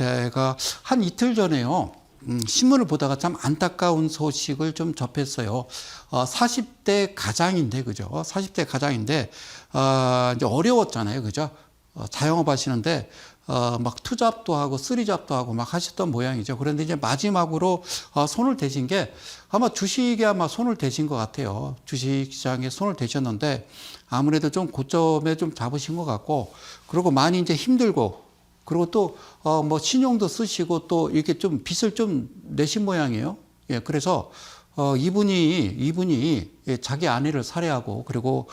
제가 한 이틀 전에요. 신문을 보다가 참 안타까운 소식을 좀 접했어요. 40대 가장인데, 그죠? 40대 가장인데, 이제 어려웠잖아요. 그죠? 자영업 하시는데, 막 투잡도 하고 쓰리잡도 하고 막 하셨던 모양이죠. 그런데 이제 마지막으로 손을 대신 게 아마 주식에 아마 손을 대신 것 같아요. 주식시장에 손을 대셨는데 아무래도 좀 고점에 좀 잡으신 것 같고, 그리고 많이 이제 힘들고, 그리고 또 뭐 신용도 쓰시고 또 이렇게 좀 빚을 좀 내신 모양이에요. 예, 그래서 이분이 자기 아내를 살해하고 그리고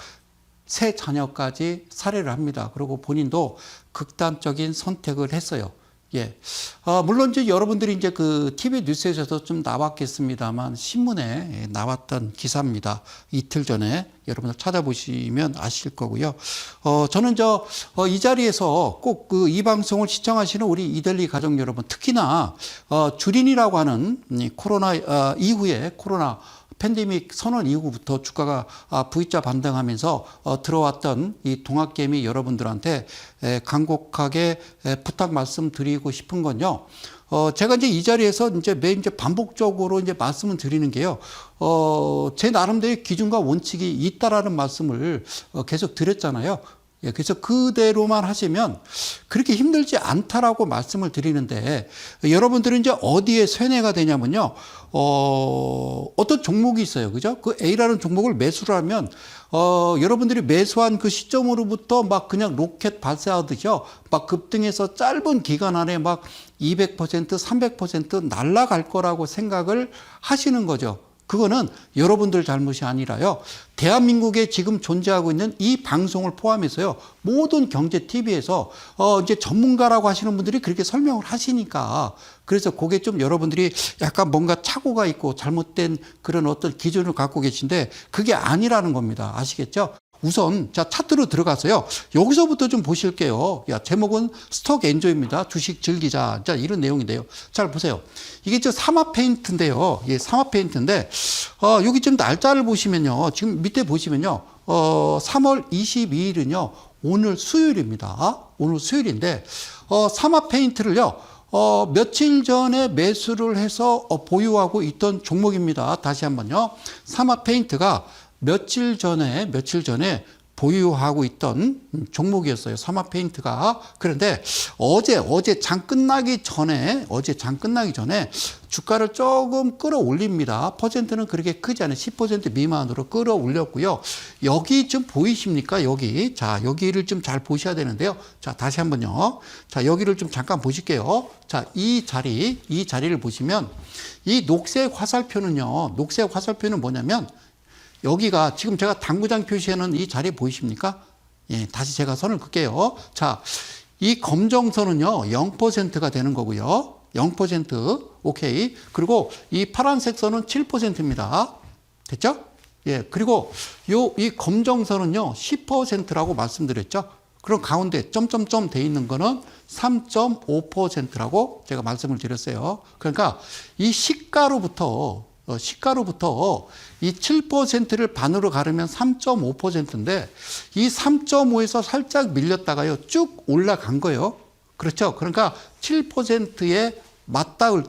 세 자녀까지 살해를 합니다. 그리고 본인도 극단적인 선택을 했어요. 예. 물론 이제 여러분들이 이제 그 TV 뉴스에서도 좀 나왔겠습니다만 신문에 나왔던 기사입니다. 이틀 전에 여러분들 찾아보시면 아실 거고요. 저는 이 자리에서 꼭 그 이 방송을 시청하시는 우리 이델리 가족 여러분, 특히나 주린이라고 하는 코로나 이후에 코로나 팬데믹 선언 이후부터 주가가 V자 반등하면서 들어왔던 이 동학개미 여러분들한테 간곡하게 부탁 말씀드리고 싶은 건요. 제가 이제 이 자리에서 매일 반복적으로 말씀을 드리는 게요. 제 나름대로의 기준과 원칙이 있다라는 말씀을 계속 드렸잖아요. 예, 그래서 그대로만 하시면 그렇게 힘들지 않다라고 말씀을 드리는데, 여러분들은 이제 어디에 쇠뇌가 되냐면요. 어떤 종목이 있어요. 그죠? 그 A라는 종목을 매수를 하면, 여러분들이 매수한 그 시점으로부터 막 그냥 로켓 발사하듯이요. 막 급등해서 짧은 기간 안에 막 200%, 300% 날아갈 거라고 생각을 하시는 거죠. 그거는 여러분들 잘못이 아니라요. 대한민국에 지금 존재하고 있는 이 방송을 포함해서요. 모든 경제 TV에서 이제 전문가라고 하시는 분들이 그렇게 설명을 하시니까, 그래서 그게 좀 여러분들이 약간 뭔가 착오가 있고 잘못된 그런 어떤 기준을 갖고 계신데 그게 아니라는 겁니다. 아시겠죠? 우선 자 차트로 들어가서요. 여기서부터 좀 보실게요. 제목은 스톡 엔조이입니다. 주식 즐기자. 자, 이런 내용인데요. 잘 보세요. 이게 사마 페인트인데요. 예, 사마 페인트인데 여기 좀 날짜를 보시면요. 지금 밑에 보시면요. 3월 22일은요. 오늘 수요일입니다. 오늘 수요일인데 사마 페인트를요. 며칠 전에 매수를 해서 보유하고 있던 종목입니다. 다시 한번요. 사마 페인트가 며칠 전에 보유하고 있던 종목이었어요. 사마 페인트가. 그런데 어제 장 끝나기 전에 주가를 조금 끌어올립니다. 퍼센트는 그렇게 크지 않아요. 10% 미만으로 끌어올렸고요. 여기 좀 보이십니까? 여기. 자, 여기를 좀 잘 보셔야 되는데요. 자, 다시 한번요. 자, 여기를 좀 잠깐 보실게요. 자, 이 자리를 보시면 이 녹색 화살표는 뭐냐면 여기가 지금 제가 당구장 표시하는 이 자리 보이십니까? 예, 다시 제가 선을 긋게요. 자, 이 검정선은요, 0%가 되는 거고요. 0%, 오케이. 그리고 이 파란색 선은 7%입니다. 됐죠? 예, 그리고 이 검정선은요, 10%라고 말씀드렸죠? 그럼 가운데 점점점 돼 있는 거는 3.5%라고 제가 말씀을 드렸어요. 그러니까 이 시가로부터 이 7%를 반으로 가르면 3.5%인데 이 3.5에서 살짝 밀렸다가요 쭉 올라간 거예요. 그렇죠? 그러니까 7%에 맞닿을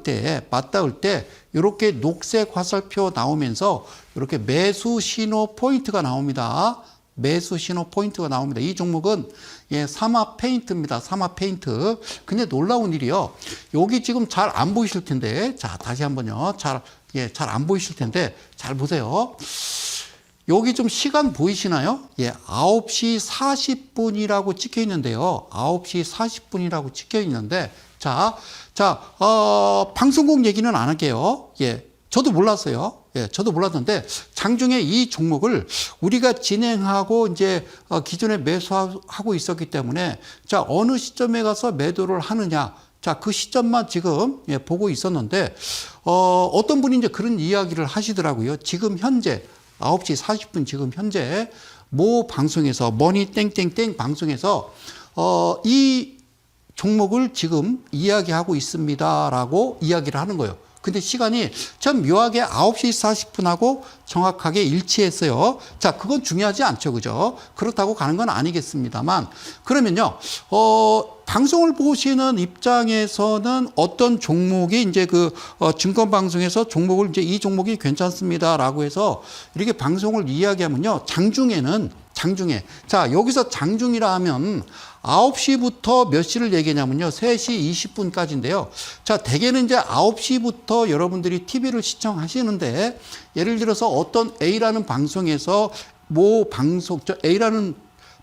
때 이렇게 녹색 화살표 나오면서 이렇게 매수 신호 포인트가 나옵니다. 이 종목은 사마 페인트입니다. 사마 페인트. 근데 놀라운 일이요. 여기 지금 잘 안 보이실 텐데, 자, 다시 한번요. 잘 안 보이실 텐데, 잘 보세요. 여기 좀 시간 보이시나요? 9시 40분이라고 찍혀 있는데요. 9시 40분이라고 찍혀 있는데, 방송국 얘기는 안 할게요. 저도 몰랐어요. 저도 몰랐는데 장중에 이 종목을 우리가 진행하고 이제 기존에 매수하고 있었기 때문에 자, 어느 시점에 가서 매도를 하느냐. 자, 그 시점만 지금 보고 있었는데 어떤 분이 이제 그런 이야기를 하시더라고요. 지금 현재 9시 40분 지금 현재 모 방송에서 머니 땡땡땡 방송에서 이 종목을 지금 이야기하고 있습니다라고 이야기를 하는 거예요. 근데 시간이 참 묘하게 9시 40분하고 정확하게 일치했어요. 자, 그건 중요하지 않죠. 그죠? 그렇다고 가는 건 아니겠습니다만. 그러면요, 방송을 보시는 입장에서는 어떤 종목이 이제 증권 방송에서 종목을 이제 이 종목이 괜찮습니다라고 해서 이렇게 방송을 이야기하면요. 장중에. 자, 여기서 장중이라 하면 9시부터 몇 시를 얘기하냐면요. 3시 20분까지인데요. 자, 대개는 이제 9시부터 여러분들이 TV를 시청하시는데 예를 들어서 어떤 A라는 방송에서 A라는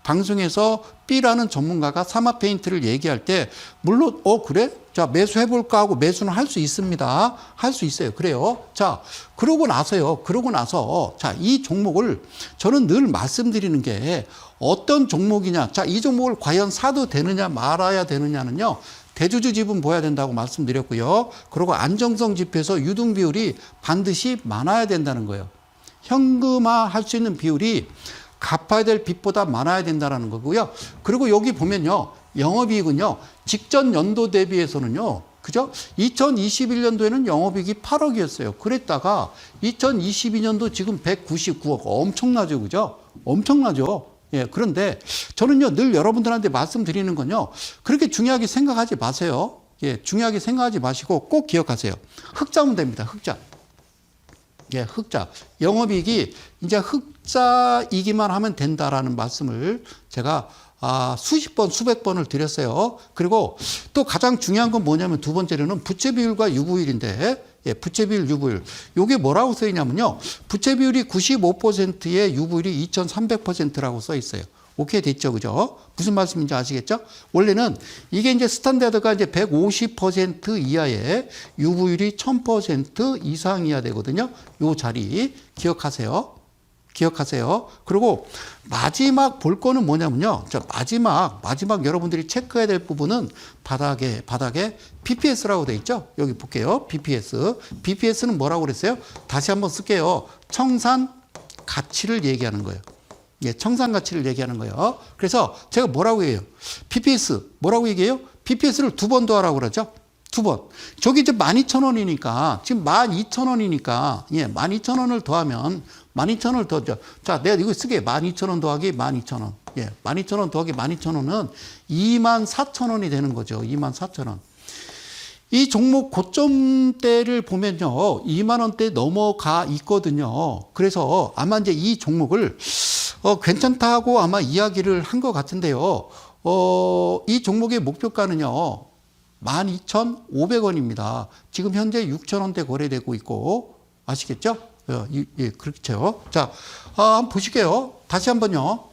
방송에서 B라는 전문가가 사마 페인트를 얘기할 때 물론 그래? 자, 매수해볼까 하고 매수는 할 수 있습니다. 할 수 있어요. 그래요. 자, 그러고 나서 자, 이 종목을 저는 늘 말씀드리는 게 어떤 종목이냐. 자, 이 종목을 과연 사도 되느냐 말아야 되느냐는요. 대주주 지분 보여야 된다고 말씀드렸고요. 그리고 안정성 지표에서 유동 비율이 반드시 많아야 된다는 거예요. 현금화 할 수 있는 비율이 갚아야 될 빚보다 많아야 된다는 거고요. 그리고 여기 보면요. 영업이익은요. 직전 연도 대비해서는요. 그죠? 2021년도에는 영업이익이 8억이었어요. 그랬다가 2022년도 지금 199억. 엄청나죠. 그죠? 엄청나죠. 예, 그런데 저는요. 늘 여러분들한테 말씀드리는 건요. 그렇게 중요하게 생각하지 마세요. 예, 중요하게 생각하지 마시고 꼭 기억하세요. 흑자면 됩니다. 흑자. 예, 흑자. 영업이익이 이제 흑자이기만 하면 된다라는 말씀을 제가 수십 번, 수백 번을 드렸어요. 그리고 또 가장 중요한 건 뭐냐면 두 번째로는 부채 비율과 유보율인데, 예, 부채 비율, 유보율. 요게 뭐라고 써 있냐면요. 부채 비율이 95%에 유보율이 2300%라고 써 있어요. 오케이 됐죠, 그죠? 무슨 말씀인지 아시겠죠? 원래는 이게 이제 스탠다드가 이제 150% 이하에 유보율이 1000% 이상이어야 되거든요. 요 자리 기억하세요. 그리고 마지막 볼 거는 뭐냐면요. 자, 마지막 여러분들이 체크해야 될 부분은 바닥에 BPS라고 돼 있죠. 여기 볼게요. BPS는 뭐라고 그랬어요? 다시 한번 쓸게요. 청산 가치를 얘기하는 거예요. 예, 청산 가치를 얘기하는 거예요. 그래서 제가 뭐라고 해요? BPS 뭐라고 얘기해요? BPS를 2번 더하라고 그러죠. 2번. 저기 이제 12,000원이니까 지금 12,000원이니까 예, 12,000원을 더하면 12,000원을 더죠. 자, 내가 이거 쓰게 12,000원 더하기 12,000원. 예, 12,000원 더하기 12,000원은 24,000원이 되는 거죠. 24,000원. 이 종목 고점대를 보면요. 2만 원대 넘어가 있거든요. 그래서 아마 이제 이 종목을 괜찮다고 아마 이야기를 한 것 같은데요. 이 종목의 목표가는요. 12,500원입니다. 지금 현재 6,000원대 거래되고 있고 아시겠죠? 예, 그렇죠. 자, 한번 보실게요. 다시 한번요.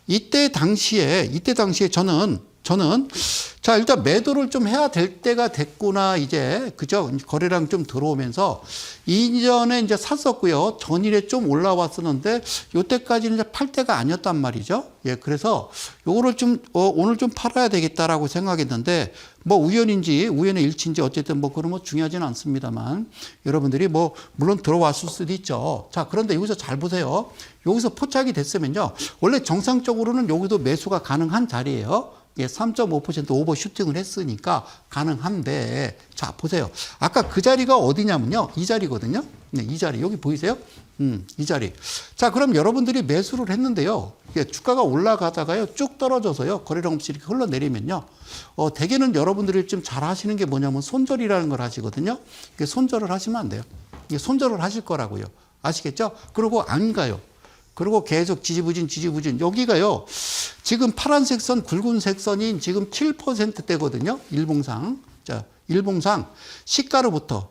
이때 당시에 저는 자, 일단 매도를 좀 해야 될 때가 됐구나, 이제. 그죠? 거래량 좀 들어오면서 이전에 이제 샀었고요. 전일에 좀 올라왔었는데 요때까지는 이제 팔 때가 아니었단 말이죠. 예, 그래서 요거를 좀 오늘 좀 팔아야 되겠다라고 생각했는데 뭐 우연의 일치인지 어쨌든 뭐 그런 거 중요하지는 않습니다만 여러분들이 뭐 물론 들어왔을 수도 있죠. 자, 그런데 여기서 잘 보세요. 여기서 포착이 됐으면요. 원래 정상적으로는 여기도 매수가 가능한 자리예요. 예, 3.5% 오버 슈팅을 했으니까 가능한데, 자, 보세요. 아까 그 자리가 어디냐면요. 이 자리거든요. 네, 이 자리. 여기 보이세요? 이 자리. 자, 그럼 여러분들이 매수를 했는데요. 예, 주가가 올라가다가요. 쭉 떨어져서요. 거래량 없이 이렇게 흘러내리면요. 대개는 여러분들이 좀 잘 하시는 게 뭐냐면 손절이라는 걸 하시거든요. 이게 손절을 하시면 안 돼요. 이게 손절을 하실 거라고요. 아시겠죠? 그리고 안 가요. 그리고 계속 지지부진. 여기가요. 지금 파란색 선, 굵은색 선이 지금 7%대거든요. 일봉상. 자, 일봉상 시가로부터.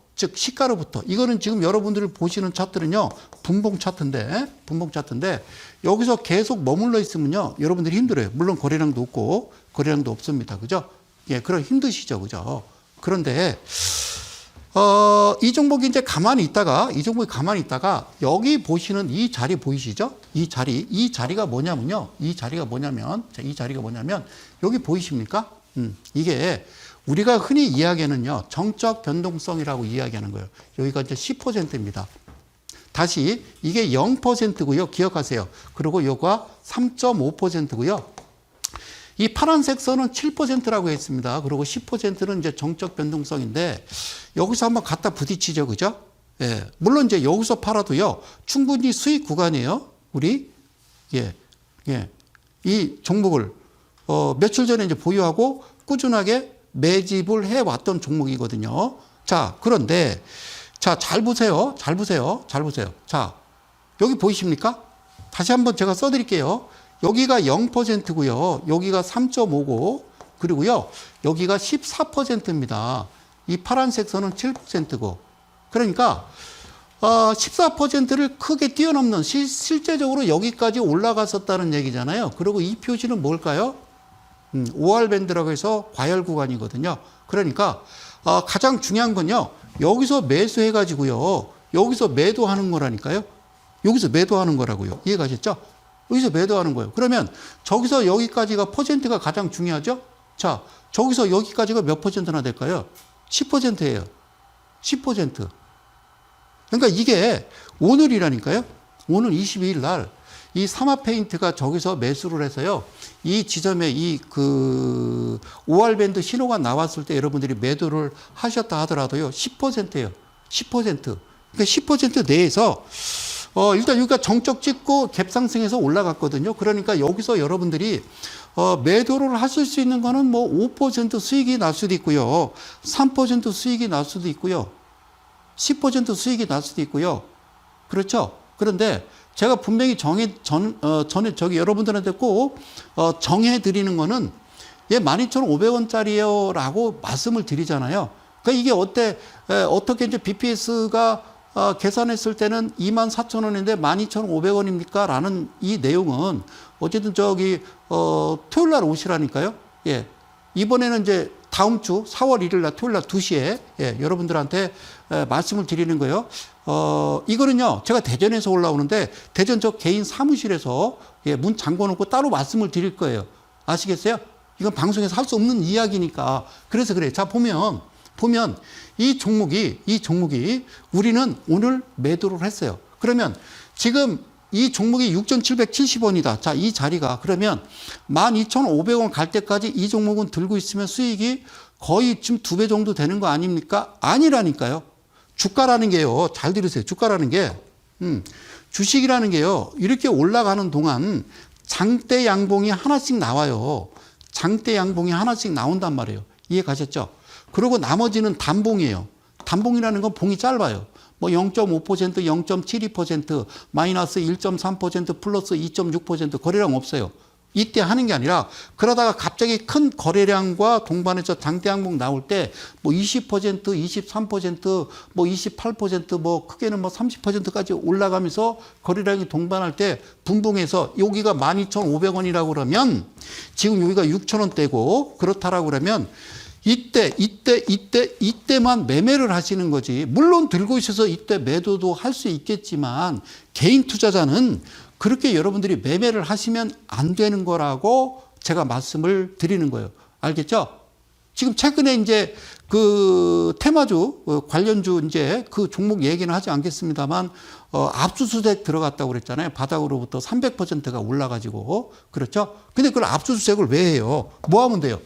이거는 지금 여러분들이 보시는 차트는요. 분봉 차트인데 여기서 계속 머물러 있으면요. 여러분들이 힘들어요. 물론 거래량도 없고 거래량도 없습니다. 그죠? 예, 그럼 힘드시죠. 그죠? 그런데 이 종목이 이제 가만히 있다가 여기 보시는 이 자리 보이시죠? 이 자리가 뭐냐면 여기 보이십니까? 이게 우리가 흔히 이야기하는요. 정적 변동성이라고 이야기하는 거예요. 여기가 이제 10%입니다. 다시 이게 0%고요. 기억하세요. 그리고 요가 3.5%고요. 이 파란색 선은 7%라고 했습니다. 그리고 10%는 이제 정적 변동성인데 여기서 한번 갖다 부딪히죠. 그죠? 예. 물론 이제 여기서 팔아도요. 충분히 수익 구간이에요. 우리 이 종목을 며칠 전에 이제 보유하고 꾸준하게 매집을 해왔던 종목이거든요. 자, 그런데 자, 잘 보세요. 잘 보세요. 잘 보세요. 자, 여기 보이십니까? 다시 한번 제가 써드릴게요. 여기가 0%고요. 여기가 3.5고 그리고요. 여기가 14%입니다. 이 파란색 선은 7%고. 그러니까 14%를 크게 뛰어넘는 실제적으로 여기까지 올라갔었다는 얘기잖아요. 그리고 이 표시는 뭘까요? OR 밴드라고 해서 과열 구간이거든요. 그러니까 가장 중요한 건요. 여기서 매수해 가지고요. 여기서 매도하는 거라니까요. 여기서 매도하는 거라고요. 이해가셨죠? 여기서 매도하는 거예요. 그러면 저기서 여기까지가 퍼센트가 가장 중요하죠? 자, 저기서 여기까지가 몇 퍼센트나 될까요? 10%예요. 10%. 그러니까 이게 오늘이라니까요. 오늘 22일 날 이 사마페인트가 저기서 매수를 해서요. 이 지점에 OR밴드 신호가 나왔을 때 여러분들이 매도를 하셨다 하더라도요. 10%예요. 10%. 그러니까 10% 내에서 일단 여기가 정적 찍고 갭상승해서 올라갔거든요. 그러니까 여기서 여러분들이 매도를 하실 수 있는 거는 뭐 5% 수익이 날 수도 있고요. 3% 수익이 날 수도 있고요. 10% 수익이 날 수도 있고요. 그렇죠? 그런데 제가 분명히 전에 여러분들한테 꼭 정해드리는 거는 얘 12,500원짜리예요 라고 말씀을 드리잖아요. 그러니까 이게 어떻게 이제 BPS가 계산했을 때는 24,000원인데 12,500원입니까? 라는 이 내용은 어쨌든 토요일 날 오시라니까요. 예. 이번에는 이제 다음 주 4월 1일 날 토요일 날 2시에 여러분들한테 말씀을 드리는 거예요. 이거는요, 제가 대전에서 올라오는데 대전 저 개인 사무실에서 문 잠궈 놓고 따로 말씀을 드릴 거예요. 아시겠어요? 이건 방송에서 할 수 없는 이야기니까. 그래서 그래요. 자, 보면 이 종목이 우리는 오늘 매도를 했어요. 그러면 지금 이 종목이 6,770원이다. 자, 이 자리가 그러면 12,500원 갈 때까지 이 종목은 들고 있으면 수익이 거의 지금 2배 정도 되는 거 아닙니까? 아니라니까요. 주가라는 게요. 잘 들으세요. 주가라는 게 주식이라는 게요. 이렇게 올라가는 동안 장대 양봉이 하나씩 나와요. 장대 양봉이 하나씩 나온단 말이에요. 이해 가셨죠? 그리고 나머지는 단봉이에요. 단봉이라는 건 봉이 짧아요. 뭐 0.5%, 0.72%, 마이너스 1.3%, 플러스 2.6% 거래량 없어요. 이때 하는 게 아니라 그러다가 갑자기 큰 거래량과 동반해서 장대 항목 나올 때 뭐 20%, 23%, 뭐 28%, 뭐 크게는 뭐 30%까지 올라가면서 거래량이 동반할 때 분봉해서 여기가 12,500원이라고 그러면 지금 여기가 6,000원대고 그렇다라고 그러면 이때만 매매를 하시는 거지. 물론 들고 있어서 이때 매도도 할 수 있겠지만 개인 투자자는 그렇게 여러분들이 매매를 하시면 안 되는 거라고 제가 말씀을 드리는 거예요. 알겠죠? 지금 최근에 이제 테마주 관련주 이제 그 종목 얘기는 하지 않겠습니다만 압수수색 들어갔다고 그랬잖아요. 바닥으로부터 300%가 올라가지고. 그렇죠? 근데 그걸 압수수색을 왜 해요? 뭐 하면 돼요?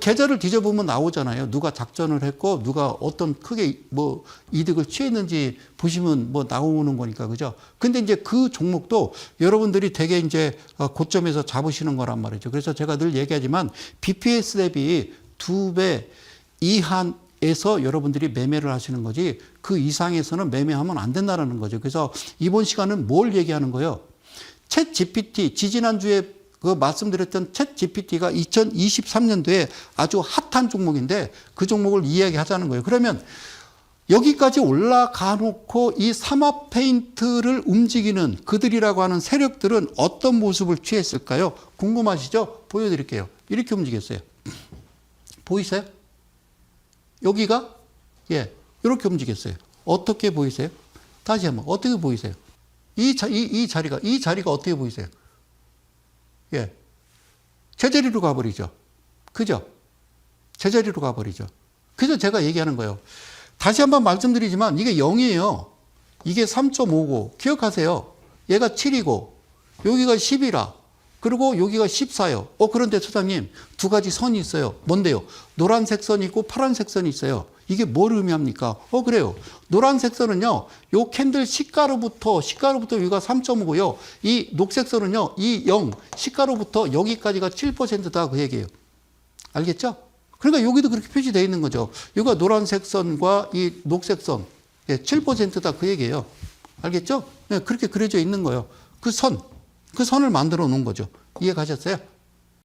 계좌를 뒤져보면 나오잖아요. 누가 작전을 했고 누가 어떤 크게 뭐 이득을 취했는지 보시면 뭐 나오는 거니까. 그죠? 근데 이제 그 종목도 여러분들이 되게 이제 고점에서 잡으시는 거란 말이죠. 그래서 제가 늘 얘기하지만 BPS 대비 2배 이하에서 여러분들이 매매를 하시는 거지 그 이상에서는 매매하면 안 된다는 거죠. 그래서 이번 시간은 뭘 얘기하는 거예요? 챗 GPT 지지난주에 말씀드렸던 챗 GPT가 2023년도에 아주 핫한 종목인데 그 종목을 이야기하자는 거예요. 그러면 여기까지 올라가 놓고 이 사마페인트를 움직이는 그들이라고 하는 세력들은 어떤 모습을 취했을까요? 궁금하시죠? 보여드릴게요. 이렇게 움직였어요. 보이세요? 여기가 이렇게 움직였어요. 어떻게 보이세요? 다시 한번 어떻게 보이세요? 이 자리가 어떻게 보이세요? 제자리로 가버리죠. 그죠? 제자리로 가버리죠. 그래서 제가 얘기하는 거예요. 다시 한번 말씀드리지만 이게 0이에요. 이게 3.5고 기억하세요. 얘가 7이고 여기가 10이라. 그리고 여기가 14요. 그런데 소장님 두 가지 선이 있어요. 뭔데요? 노란색 선이 있고 파란색 선이 있어요. 이게 뭘 의미합니까? 그래요. 노란색 선은요, 요 캔들 시가로부터 여기가 3.5고요. 이 녹색 선은요, 이 0, 시가로부터 여기까지가 7%다 그 얘기예요. 알겠죠? 그러니까 여기도 그렇게 표시되어 있는 거죠. 이거 노란색 선과 이 녹색 선, 예, 7%다 그 얘기예요. 알겠죠? 예, 그렇게 그려져 있는 거예요. 그 선을 만들어 놓은 거죠. 이해 가셨어요?